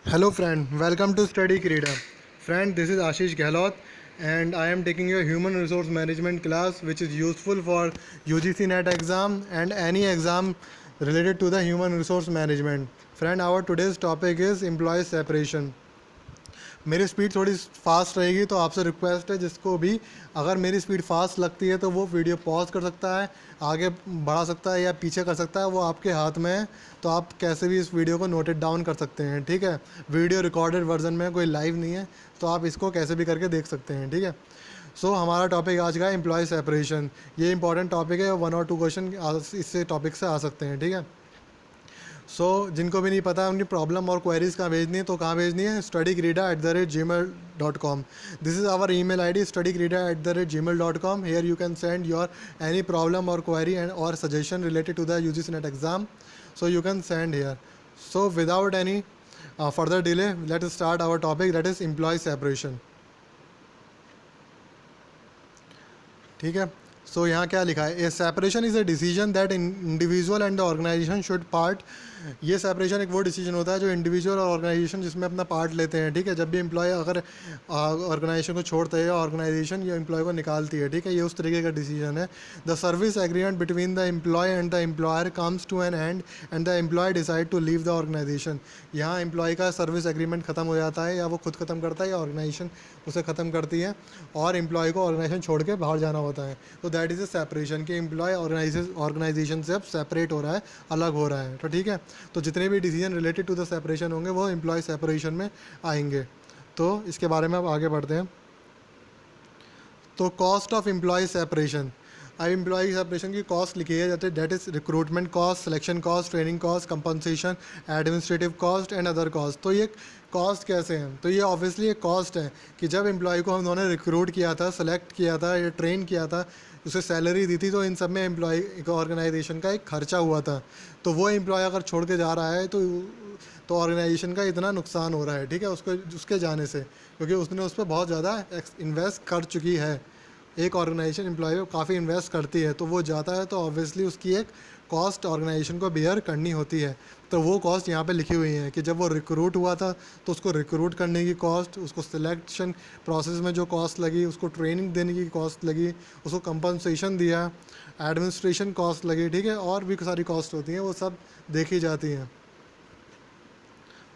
Hello friend, welcome to Study Krida. Friend, this is Ashish Gehlot and I am taking your human resource management class which is useful for UGC NET exam and any exam related to the human resource management. Friend, our today's topic is employee separation. मेरी speed थोड़ी fast रहेगी तो आपसे request है जिसको भी अगर मेरी स्पीड फास्ट लगती है तो वो वीडियो पॉज कर सकता है, आगे बढ़ा सकता है या पीछे कर सकता है, वो आपके हाथ में है। तो आप कैसे भी इस वीडियो को नोटेड डाउन कर सकते हैं, ठीक है। वीडियो रिकॉर्डेड वर्जन में, कोई लाइव नहीं है, तो आप इसको कैसे भी करके देख सकते हैं, ठीक है। हमारा टॉपिक आज का है एम्प्लॉय सेपरेशन। ये इंपॉर्टेंट टॉपिक है, 1 और 2 क्वेश्चन इससे टॉपिक से आ सकते हैं, ठीक है। जिनको भी नहीं पता उनकी प्रॉब्लम और क्वेरीज कहाँ भेजनी है, तो कहाँ भेजनी है, studykrida@gmail.com। This is our email ID studykrida@gmail.com। Here you can send your any problem और क्वेरी एंड और suggestion related to the UGC NET exam, so you can send here. Without any further delay let us start our topic, that is employee separation, ठीक है। यहाँ क्या लिखा है, a separation is a decision that individual and the organisation should part. ये separation एक वो decision होता है जो इंडिविजुअल और ऑर्गेनाइजेशन जिसमें अपना पार्ट लेते हैं, ठीक है। जब भी एम्प्लॉय अगर ऑर्गेनाइजेशन को छोड़ता है या ऑर्गेनाइजेशन या एम्प्लॉय को निकालती है, ठीक है, ये उस तरीके का डिसीजन है। The service agreement between the employee and the employer comes to an end the employee decide to leave the organisation. यहाँ एम्प्लॉय का सर्विस एग्रीमेंट ख़त्म हो जाता है, या वो खुद ख़त्म करता है या ऑर्गेनाइजेशन उसे ख़त्म करती है, और एम्प्लॉय को ऑर्गेनाइजेशन छोड़ के बाहर जाना होता है। तो दैट इज़ अ सेपरेशन, कि एम्प्लॉय ऑर्गेनाइजेशन से अब सेपरेट हो रहा है, अलग हो रहा है, तो ठीक है। तो जितने भी decision related to the separation होंगे वो एम्प्लॉय सेपरेशन में आएंगे। तो इसके बारे में अब आगे बढ़ते हैं। तो कॉस्ट ऑफ एम्प्लॉय सेपरेशन, अब एम्प्लॉय सेपरेशन की कॉस्ट लिखी है जाती है, that is recruitment cost, selection cost, training cost, compensation, administrative cost and other cost. तो ये कॉस्ट कैसे हैं, तो ये ऑब्वियसली एक कॉस्ट है कि जब एम्प्लॉय को उन्होंने रिक्रूट किया था, सेलेक्ट किया था या ट्रेन किया था, उसे सैलरी दी थी, तो इन सब में एम्प्लॉय ऑर्गेनाइजेशन का एक खर्चा हुआ था। तो वो एम्प्लॉय अगर छोड़ के जा रहा है तो ऑर्गेनाइजेशन का इतना नुकसान हो रहा है, ठीक है, उसके जाने से, क्योंकि उसने उस पर बहुत ज़्यादा इन्वेस्ट कर चुकी है। एक ऑर्गेनाइजेशन एम्प्लॉय को काफ़ी इन्वेस्ट करती है, तो वो जाता है तो ऑब्वियसली उसकी एक कॉस्ट ऑर्गेनाइजेशन को बेयर करनी होती है। तो वो कॉस्ट यहाँ पे लिखी हुई है कि जब वो रिक्रूट हुआ था तो उसको रिक्रूट करने की कॉस्ट, उसको सिलेक्शन प्रोसेस में जो कॉस्ट लगी, उसको ट्रेनिंग देने की कॉस्ट लगी, उसको कंपनसेशन दिया, एडमिनिस्ट्रेशन कॉस्ट लगी, ठीक है, और भी सारी कॉस्ट होती हैं, वो सब देखी जाती हैं।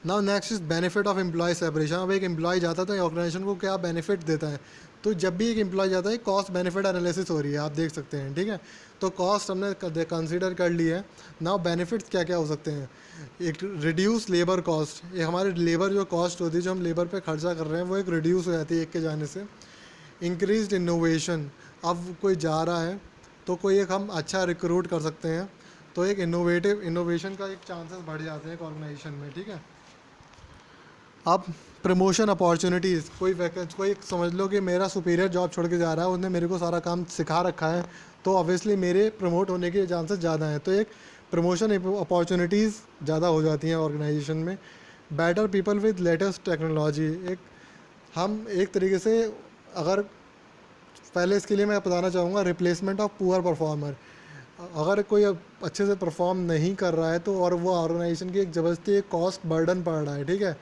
Now next is benefit of employee separation. अब एक एम्प्लॉय जाता है तो ऑर्गेनाइजेशन को क्या बेनिफिट देता है, तो जब भी एक एम्प्लॉय जाता है कॉस्ट बेनिफिट एनालिसिस हो रही है, आप देख सकते हैं, ठीक है। तो कॉस्ट हमने कंसीडर कर ली है। नाउ बेनिफिट्स क्या क्या हो सकते हैं, एक रिड्यूस लेबर कॉस्ट, ये हमारे लेबर जो कॉस्ट होती है, जो हम लेबर पे खर्चा कर रहे हैं, वो एक रिड्यूस हो जाती है एक के जाने से। इंक्रीज इनोवेशन, अब कोई जा रहा है तो कोई एक हम अच्छा रिक्रूट कर सकते हैं, तो एक इनोवेशन का एक चांसेस बढ़ जाते हैं एक ऑर्गेनाइजेशन में, ठीक है। अब प्रमोशन अपॉर्चुनिटीज़, कोई समझ लो कि मेरा सुपीरियर जॉब छोड़ के जा रहा है, उसने मेरे को सारा काम सिखा रखा है, तो ऑब्वियसली मेरे प्रमोट होने के चांसेस ज़्यादा हैं, तो एक प्रमोशन अपॉर्चुनिटीज़ ज़्यादा हो जाती हैं ऑर्गेनाइजेशन में। Better people with latest technology, हम एक तरीके से अगर पहले इसके लिए मैं बताना चाहूँगा रिप्लेसमेंट ऑफ पुअर परफॉर्मर। अगर कोई अच्छे से परफॉर्म नहीं कर रहा है तो, और वो ऑर्गेनाइजेशन की एक ज़बरदस्ती एक कॉस्ट बर्डन पड़ रहा है, ठीक है,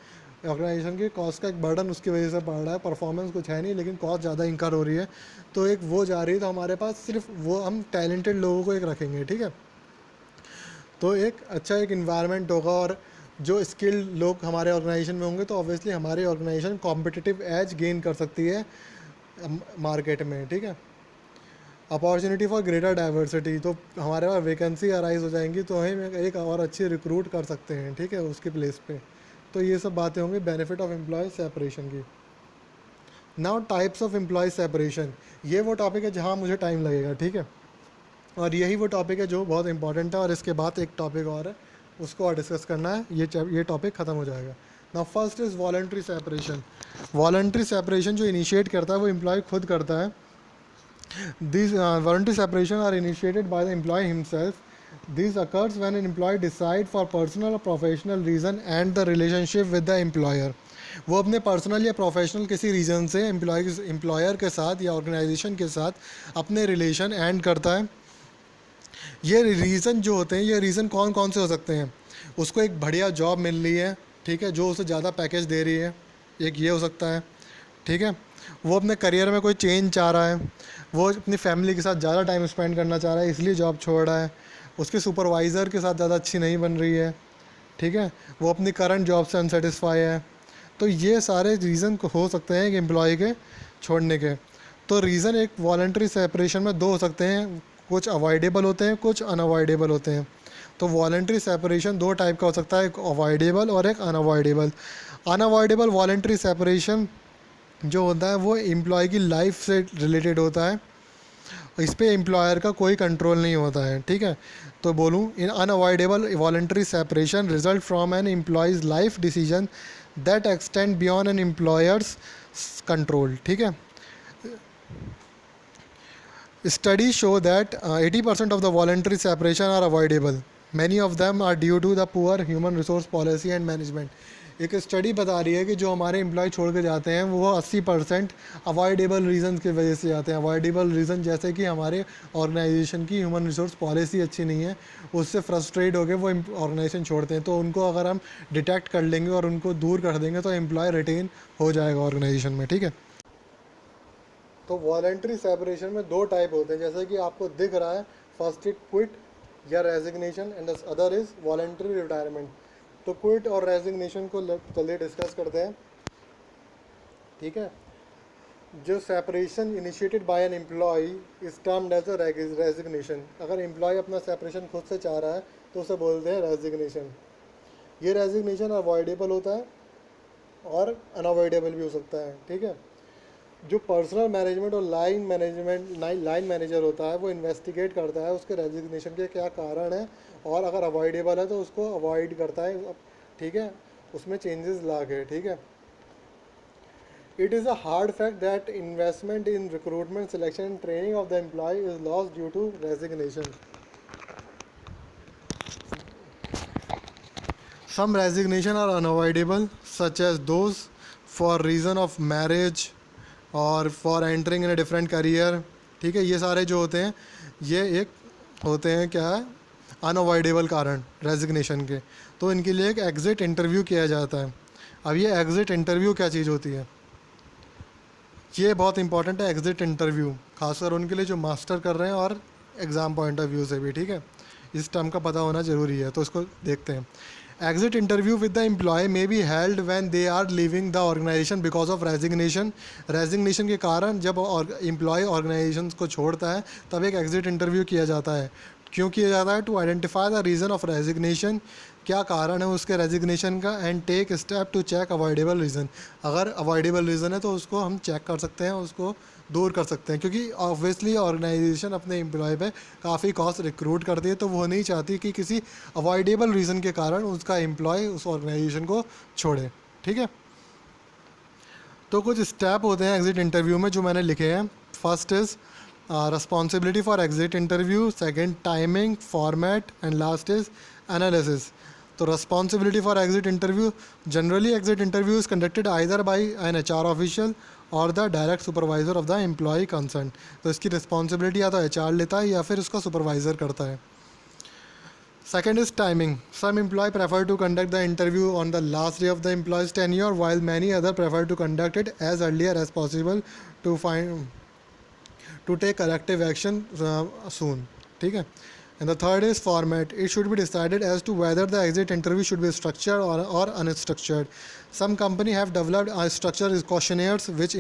ऑर्गेनाइजेशन की कॉस्ट का एक बर्डन उसकी वजह से पड़ रहा है, परफॉर्मेंस कुछ है नहीं लेकिन कॉस्ट ज़्यादा इंकर हो रही है, तो एक वो जा रही है, तो हमारे पास सिर्फ वो हम टैलेंटेड लोगों को एक रखेंगे, ठीक है। तो एक अच्छा एक इन्वायरमेंट होगा, और जो स्किल्ड लोग हमारे ऑर्गेनाइजेशन में होंगे तो ऑब्वियसली हमारी ऑर्गेनाइजेशन कॉम्पिटिटिव एज गेन कर सकती है मार्केट में, ठीक है। अपॉर्चुनिटी फॉर ग्रेटर डाइवर्सिटी, तो हमारे पास वैकेंसी अराइज हो जाएंगी, तो हम एक और अच्छी रिक्रूट कर सकते हैं, ठीक है, उसकी प्लेस पे। तो ये सब बातें होंगी बेनिफिट ऑफ एम्प्लॉय सेपरेशन की। Now types of employee separation, ये वो टॉपिक है जहाँ मुझे टाइम लगेगा, ठीक है, और यही वो टॉपिक है जो बहुत इंपॉर्टेंट है, और इसके बाद एक टॉपिक और है उसको और डिस्कस करना है, ये टॉपिक ख़त्म हो जाएगा। Now first is voluntary separation. Voluntary separation जो इनिशिएट करता है वो एम्प्लॉय खुद करता है। These voluntary separation are initiated by the employee himself. This occurs when an employee decide for personal or professional reason and the relationship with the employer. वो अपने personal या प्रोफेशनल किसी रीज़न से एम्प्लॉयर के साथ या ऑर्गेनाइजेशन के साथ अपने रिलेशन एंड करता है। ये रीज़न जो होते हैं, ये रीज़न कौन कौन से हो सकते हैं, उसको एक बढ़िया जॉब मिल रही है, ठीक है, जो उसे ज़्यादा पैकेज दे रही है, एक ये हो सकता है। ठीक है, वो अपने करियर में कोई चेंज चाह रहा है, वो अपनी फैमिली के साथ ज़्यादा टाइम स्पेंड करना चाह रहा है, इसलिए जॉब छोड़ रहा है। उसके सुपरवाइज़र के साथ ज़्यादा अच्छी नहीं बन रही है। ठीक है, वो अपनी करंट जॉब से अनसेटिस्फाई है। तो ये सारे रीज़न हो सकते हैं एक एम्प्लॉय के छोड़ने के। तो रीज़न एक वॉलंटरी सेपरेशन में दो हो सकते हैं, कुछ अवॉइडेबल होते हैं, कुछ अनअवॉइडेबल होते हैं। तो वॉलंटरी सेपरेशन दो टाइप का हो सकता है, एक अवॉइडेबल और एक अनअवॉइडेबल। अनअवॉइडेबल वॉलंटरी सेपरेशन जो होता है वो एम्प्लॉय की लाइफ से रिलेटेड होता है, इस पे एम्प्लॉयर का कोई कंट्रोल नहीं होता है। ठीक है, तो बोलूँ, इन unavoidable voluntary separation result from an employee's life decision that extend beyond an employer's control. ठीक है, studies show that 80% of the voluntary separation are avoidable. Many of them are due to the poor human resource policy and management. एक study बता रही है कि जो हमारे employ छोड़ के जाते हैं वो 80% अवॉइडेबल रीज़न की वजह से जाते हैं। अवॉइडेबल रीज़न जैसे कि हमारे ऑर्गेनाइजेशन की ह्यूमन रिसोर्स पॉलिसी अच्छी नहीं है, उससे फ्रस्ट्रेट होकर वो ऑर्गेनाइजेशन छोड़ते हैं। तो उनको अगर हम डिटेक्ट कर लेंगे और उनको दूर कर देंगे तो एम्प्लॉय रिटेन हो जाएगा ऑर्गेनाइजेशन में। ठीक है, तो वॉलंटरी सेपरेशन में दो टाइप होते हैं, जैसे कि आपको दिख रहा है। फर्स्ट इज क्विट या resignation and the other is voluntary retirement. तो क्विट और रेजिग्नेशन को चलिए डिस्कस करते हैं। ठीक है, जो separation initiated by an employee is termed as a resignation. अगर एम्प्लॉय अपना सेपरेशन खुद से चाह रहा है तो उसे बोलते हैं रेजिग्नेशन। ये रेजिग्नेशन अवॉइडेबल होता है और अनअवॉइडेबल भी हो सकता है। ठीक है, जो पर्सनल मैनेजमेंट और लाइन मैनेजर होता है वो इन्वेस्टिगेट करता है उसके रेजिग्नेशन के क्या कारण है, और अगर अवॉइडेबल है तो उसको अवॉइड करता है। ठीक है, उसमें चेंजेस ला के। ठीक है, it is a hard fact that investment in recruitment, selection and training of the employee is loss due to resignation. Some resignation are unavoidable such as those for reason of marriage और for entering in a different career. ठीक है, ये सारे जो होते हैं ये एक होते हैं क्या है, अनअवॉइडेबल कारण रेजिग्नेशन के। तो इनके लिए एक एग्ज़िट इंटरव्यू किया जाता है। अब ये एग्ज़िट इंटरव्यू क्या चीज़ होती है, ये बहुत इंपॉर्टेंट है। एग्ज़िट इंटरव्यू खासकर उनके लिए जो मास्टर कर रहे हैं और एग्ज़ाम पॉइंट ऑफ व्यू से भी। ठीक है, इस टर्म का पता होना ज़रूरी है, तो इसको देखते हैं। Exit interview with the employee may be held when they are leaving the organization because of resignation. Resignation के कारण जब एम्प्लॉय ऑर्गेनाइजेशन को छोड़ता है तब एक एग्जिट इंटरव्यू किया जाता है। क्यों किया जाता है? To identify the reason of resignation, क्या कारण है उसके रेजिग्नेशन का, and take step to check avoidable reason. अगर अवॉइडेबल रीज़न है तो उसको हम चेक कर सकते हैं, उसको दूर कर सकते हैं, क्योंकि ऑब्वियसली ऑर्गेनाइजेशन अपने एम्प्लॉय पे काफ़ी कॉस्ट रिक्रूट करती है, तो वो नहीं चाहती कि किसी अवॉइडेबल रीज़न के कारण उसका एम्प्लॉय उस ऑर्गेनाइजेशन को छोड़े। ठीक है, तो कुछ स्टेप होते हैं एग्जिट इंटरव्यू में जो मैंने लिखे हैं। First is responsibility for exit interview, second timing, format, and last is analysis. तो responsibility for exit interview, generally exit interview is conducted either by an HR official और the direct supervisor of the employee concern. तो इसकी responsibility या तो HR लेता है या फिर उसका सुपरवाइजर करता है। Second is timing. Some employee prefer to conduct the interview on the last day of the employee's tenure, while many other prefer to conduct it as earlier as possible to take corrective action soon. ठीक है, and the third is format. It should be decided as to whether the exit interview should be structured or unstructured. Some company have developed a structured questionnaires which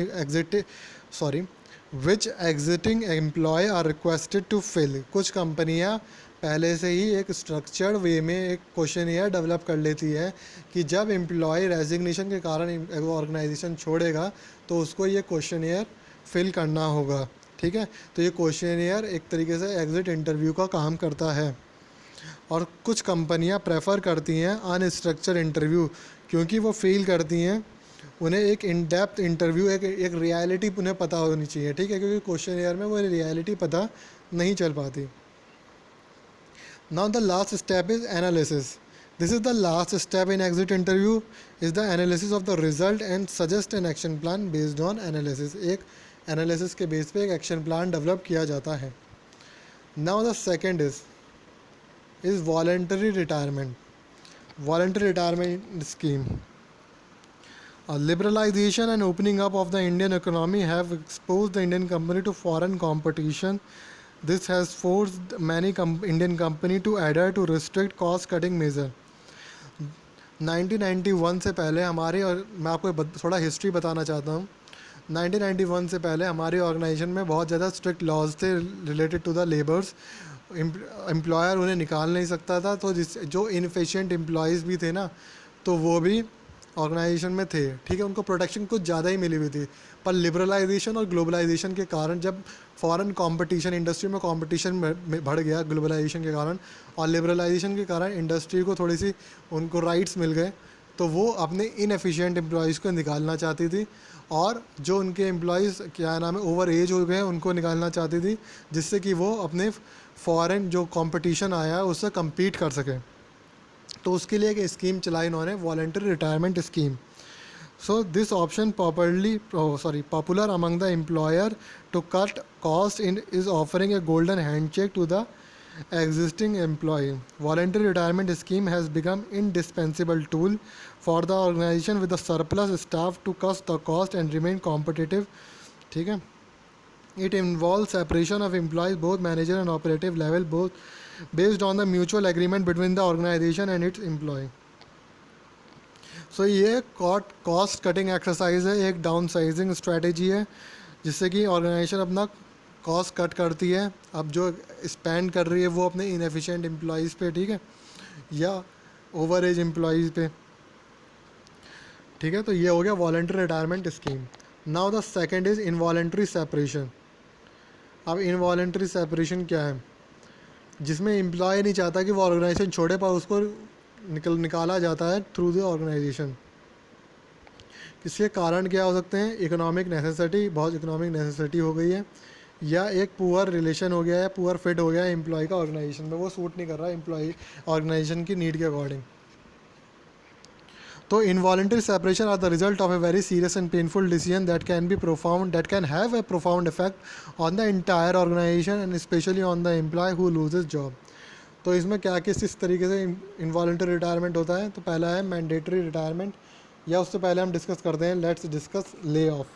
exiting employee are requested to fill. कुछ कंपनियां पहले से ही एक structured way में एक questionnaire develop कर लेती है कि जब एम्प्लॉय रेजिग्नेशन के कारण ऑर्गेनाइजेशन छोड़ेगा तो उसको ये क्वेश्चनियर फिल करना होगा। ठीक है, तो ये क्वेश्चनियर एक तरीके से एग्ज़िट इंटरव्यू का काम करता है। और कुछ कंपनियां प्रेफर करती हैं अनस्ट्रक्चर्ड इंटरव्यू, क्योंकि वो फील करती हैं उन्हें एक इन डेप्थ इंटरव्यू, एक रियलिटी उन्हें पता होनी चाहिए। ठीक है, क्योंकि क्वेश्चनियर में वो रियलिटी पता नहीं चल पाती। Now the last step is analysis. This is the last step in exit interview is the analysis of the result and suggest an action plan based on analysis. एक analysis के base पे एक action plan develop किया जाता है। Now the second is voluntary retirement. Voluntary retirement scheme. Liberalization and opening up of the Indian economy have exposed the Indian company to foreign competition. This has forced many Indian company to adhere to restrict cost cutting measure. 1991 से पहले हमारे, और मैं आपको थोड़ा history बताना चाहता हूँ. 1991 से पहले हमारी ऑर्गेनाइजेशन में बहुत ज़्यादा स्ट्रिक्ट लॉज थे related to the labours. Employer उन्हें निकाल नहीं सकता था, तो जो इनफिशिएंट एम्प्लॉयज़ भी थे ना, तो वो भी ऑर्गेनाइजेशन में थे. ठीक है, उनको प्रोटेक्शन कुछ ज़्यादा ही मिली हुई थी. पर लिबरलाइजेशन और ग्लोबलाइजेशन के कारण जब फॉरेन कंपटीशन, इंडस्ट्री में कंपटीशन बढ़ गया ग्लोबलाइजेशन के कारण, और लिबरलाइजेशन के कारण इंडस्ट्री को थोड़ी सी उनको राइट्स मिल गए, तो वो अपने इनएफिशिएंट एम्प्लॉयज़ को निकालना चाहती थी, और जो उनके एम्प्लॉयज़ क्या नाम है ओवर एज हो गए उनको निकालना चाहती थी, जिससे कि वो अपने फॉरेन जो कंपटीशन आया है उससे कम्पीट कर सकें. तो उसके लिए एक स्कीम चलाई इन्होंने, voluntary retirement scheme. So this option popular among the employer to cut cost in is offering a golden handshake to the existing employee. Voluntary retirement scheme has become indispensable tool for the organization with the surplus staff to cut the cost and remain competitive. ठीक है. It involves separation of employees both manager and operative level, both based on the mutual agreement between the organization and its employee. So ये cost cutting exercise है, एक down sizing strategy है, जिससे कि organisation अपना cost cut करती है. अब जो स्पेंड कर रही है वो अपने इनएफिशिएंट एम्प्लॉयज़ पे, ठीक है, या ओवर एज एम्प्लॉयज़ पे. ठीक है, तो ये हो गया voluntary retirement scheme. Now the second is involuntary separation. अब इनवॉलंटरी सेपरेशन क्या है? जिसमें एम्प्लॉय नहीं चाहता कि वो ऑर्गेनाइजेशन छोड़े, पर उसको निकाला जाता है थ्रू द ऑर्गेनाइजेशन. इसके कारण क्या हो सकते हैं? इकोनॉमिक नेसेसिटी, बहुत इकोनॉमिक नेसेसिटी हो गई है, या एक पुअर रिलेशन हो गया है, पुअर फिट हो गया है एम्प्लॉय का ऑर्गेनाइजेशन में, वो सूट नहीं कर रहा है एम्प्लॉय ऑर्गेनाइजेशन की नीड के अकॉर्डिंग. तो involuntary separation are the result of a very serious and painful decision that can have a profound effect on the entire organisation and especially on the employee who loses job. तो इसमें क्या किस तरीके से involuntary retirement होता है? तो पहला है मैंडेटरी रिटायरमेंट, या उससे पहले हम डिस्कस करते हैं, let's discuss lay off.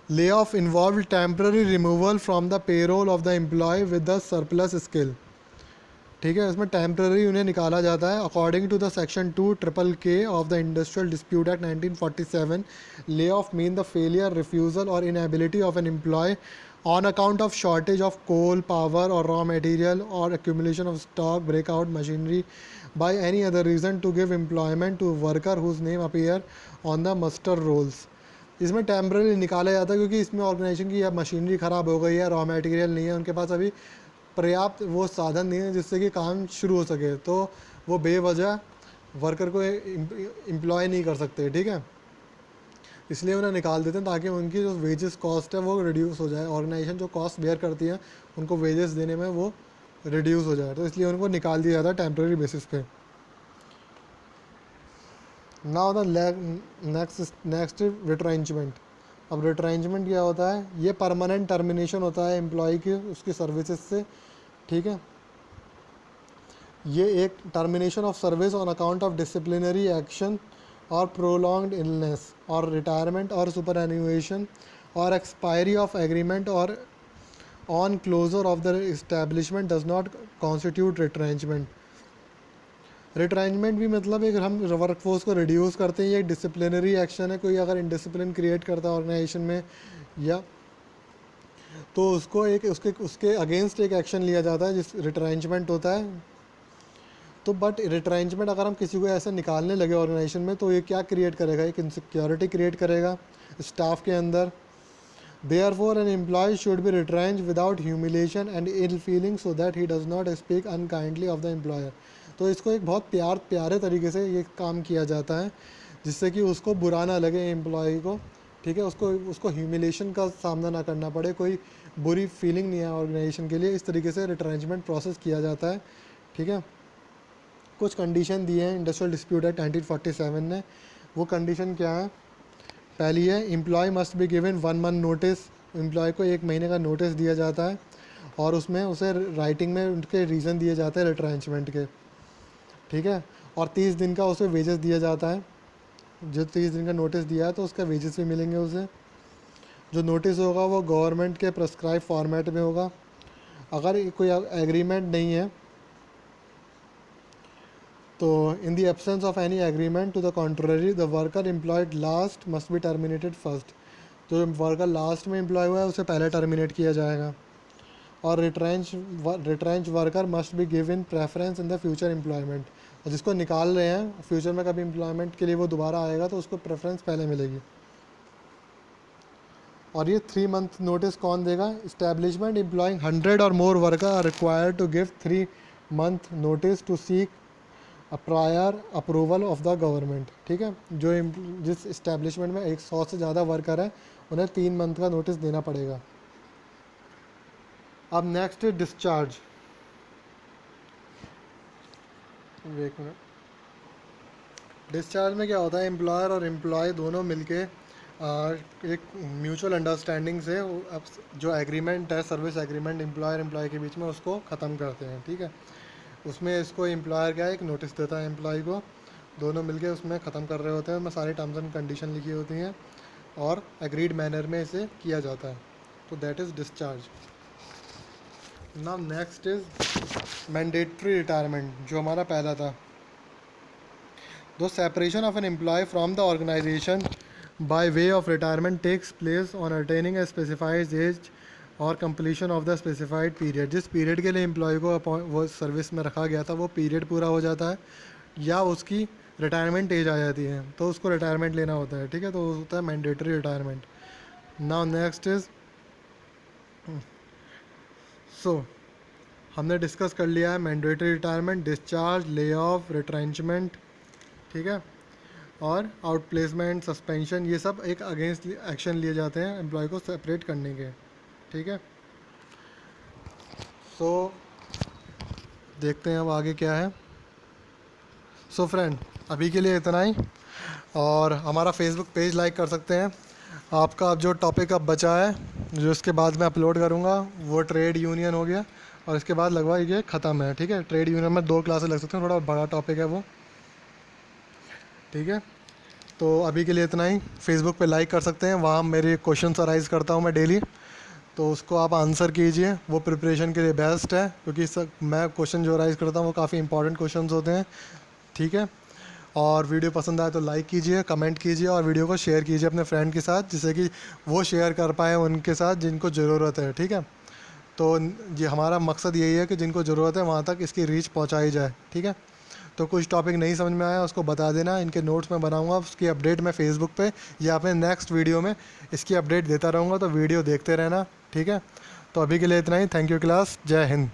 Lay off involve temporary removal from the payroll of the employee with the surplus skill. ठीक है, इसमें टेम्पररी उन्हें निकाला जाता है. According to the section 2KK of the industrial dispute act 1947, lay off mean the failure, refusal और inability of an employee on account of shortage of coal, power or raw material, or accumulation of stock, breakout machinery, by any other reason to give employment to worker whose name appear on the muster rolls. इसमें temporary निकाला जाता है क्योंकि इसमें organisation की या machinery ख़राब हो गई है, रॉ मटेरियल नहीं है उनके पास, अभी पर्याप्त वो साधन नहीं है जिससे कि काम शुरू हो सके, तो वो बेवजह वर्कर को एम्प्लॉय नहीं कर सकते. ठीक है, इसलिए उन्हें निकाल देते हैं ताकि उनकी जो वेजेस कॉस्ट है वो रिड्यूस हो जाए. ऑर्गेनाइजेशन जो कॉस्ट बेयर करती है उनको वेजेस देने में वो रिड्यूस हो जाए, तो इसलिए उनको निकाल दिया जाता है टेम्प्रेरी बेसिस पे. Now the next retrenchment. अब रिट्रेंचमेंट क्या होता है? ये परमानेंट टर्मिनेशन होता है एम्प्लॉय की उसकी सर्विसेज से. ठीक है, ये एक termination of service on account of disciplinary action or prolonged illness or retirement or superannuation or expiry of agreement or on closure of the establishment does not constitute retrenchment. Retrenchment भी मतलब एक हम workforce को reduce करते हैं, ये disciplinary action है. कोई अगर इनडिसिप्लिन क्रिएट करता है ऑर्गेनाइजेशन में, या तो उसको एक उसके अगेंस्ट एक एक्शन लिया जाता है जिस रिट्रेंचमेंट होता है. तो बट रिट्रेंचमेंट अगर हम किसी को ऐसे निकालने लगे ऑर्गेनाइजेशन में, तो ये क्या क्रिएट करेगा? एक इनसिक्योरिटी क्रिएट करेगा स्टाफ के अंदर. Therefore an employee should be retrench without humiliation and ill feeling so that he does not speak unkindly of the employer. तो इसको एक बहुत प्यारे तरीके से ये काम किया जाता है जिससे कि उसको बुरा ना लगे एम्प्लॉय को. ठीक है, उसको ह्यूमिलेशन का सामना ना करना पड़े, कोई बुरी फीलिंग नहीं है ऑर्गेनाइजेशन के लिए. इस तरीके से रिट्रेंचमेंट प्रोसेस किया जाता है. ठीक है, कुछ कंडीशन दिए हैं इंडस्ट्रियल डिस्प्यूट एक्ट 1947 ने. वो कंडीशन क्या है? पहली है, employee must be given 1 month notice. Employee को 1 महीने का नोटिस दिया जाता है और उसमें उसे राइटिंग में उनके रीज़न दिए जाते हैं रिट्रेंचमेंट के. ठीक है। और 30 दिन का उसे वेजेस दिया जाता है, जो 30 दिन का नोटिस दिया है तो उसका वेजेस भी मिलेंगे उसे। जो नोटिस होगा वो गवर्नमेंट के प्रेस्क्राइब फॉर्मेट में होगा। अगर कोई एग्रीमेंट नहीं है तो in the absence of any agreement to the contrary the worker employed last must be terminated first. जो वर्कर लास्ट में एम्प्लॉय हुआ है उसे पहले टर्मिनेट किया जाएगा। और retrench worker must be given preference in the future employment. और जिसको निकाल रहे हैं फ्यूचर में कभी एम्प्लॉयमेंट के लिए वो दोबारा आएगा तो उसको प्रेफरेंस पहले मिलेगी। और ये 3 मंथ नोटिस कौन देगा? इस्टेब्लिशमेंट एम्प्लॉइंग 100 और more worker are required to give 3 month notice to seek prior approval of the government. ठीक है, जो जिस इस्टेब्लिशमेंट में 100 से ज़्यादा वर्कर है उन्हें 3 मंथ का नोटिस देना पड़ेगा। अब नेक्स्ट डिस्चार्ज। एक मिनट। डिस्चार्ज में क्या होता है, एम्प्लॉयर और एम्प्लॉय दोनों मिलके एक म्यूचुअल अंडरस्टैंडिंग से अब जो एग्रीमेंट है, सर्विस एग्रीमेंट एम्प्लॉयर एम्प्लॉय के बीच में, उसको ख़त्म करते हैं। ठीक है, उसमें इसको एम्प्लॉयर क्या है, एक नोटिस देता है एम्प्लॉय को, दोनों मिलके उसमें ख़त्म कर रहे होते हैं, उसमें सारी टर्म्स एंड कंडीशन लिखी होती हैं और एग्रीड मैनर में इसे किया जाता है। तो that is discharge. Now next is mandatory retirement, जो हमारा पहला था। दो separation of an employee from the organization by way of retirement takes place on attaining a specified age और completion of the specified period. जिस period के लिए employ को वो सर्विस में रखा गया था वो पीरियड पूरा हो जाता है या उसकी रिटायरमेंट एज आ जाती है तो उसको रिटायरमेंट लेना होता है। ठीक है, तो होता है mandatory retirement. Now next is हमने डिस्कस कर लिया है mandatory retirement, discharge, lay off, retrenchment. ठीक है, और आउट प्लेसमेंट, सस्पेंशन, ये सब एक अगेंस्ट एक्शन लिए जाते हैं एम्प्लॉय को सेपरेट करने के। ठीक है, देखते हैं अब आगे क्या है। फ्रेंड, अभी के लिए इतना ही। और हमारा फेसबुक पेज लाइक कर सकते हैं। आपका अब जो टॉपिक अब बचा है, जो इसके बाद मैं अपलोड करूँगा, वो ट्रेड यूनियन हो गया और इसके बाद लगभग ये ख़त्म है। ठीक है, ट्रेड यूनियन में 2 क्लासेस लग सकते हैं, थोड़ा बड़ा टॉपिक है वो। ठीक है, तो अभी के लिए इतना ही। फेसबुक पे लाइक कर सकते हैं, वहाँ मेरे क्वेश्चन अराइज करता हूँ मैं डेली, तो उसको आप आंसर कीजिए। वो प्रिपरेशन के लिए बेस्ट है क्योंकि मैं क्वेश्चन जो अराइज करता हूँ वो काफ़ी इंपॉर्टेंट क्वेश्चन होते हैं। ठीक है, और वीडियो पसंद आए तो लाइक कीजिए, कमेंट कीजिए और वीडियो को शेयर कीजिए अपने फ्रेंड के साथ, जिससे कि वो शेयर कर पाए उनके साथ जिनको ज़रूरत है। ठीक है, तो ये हमारा मकसद यही है कि जिनको ज़रूरत है वहाँ तक इसकी रीच पहुँचाई जाए। ठीक है, तो कुछ टॉपिक नहीं समझ में आया उसको बता देना, इनके नोट्स में बनाऊंगा, उसकी अपडेट मैं फेसबुक पे या अपने नेक्स्ट वीडियो में इसकी अपडेट देता रहूँगा, तो वीडियो देखते रहना। ठीक है, तो अभी के लिए इतना ही। थैंक यू क्लास, जय हिंद।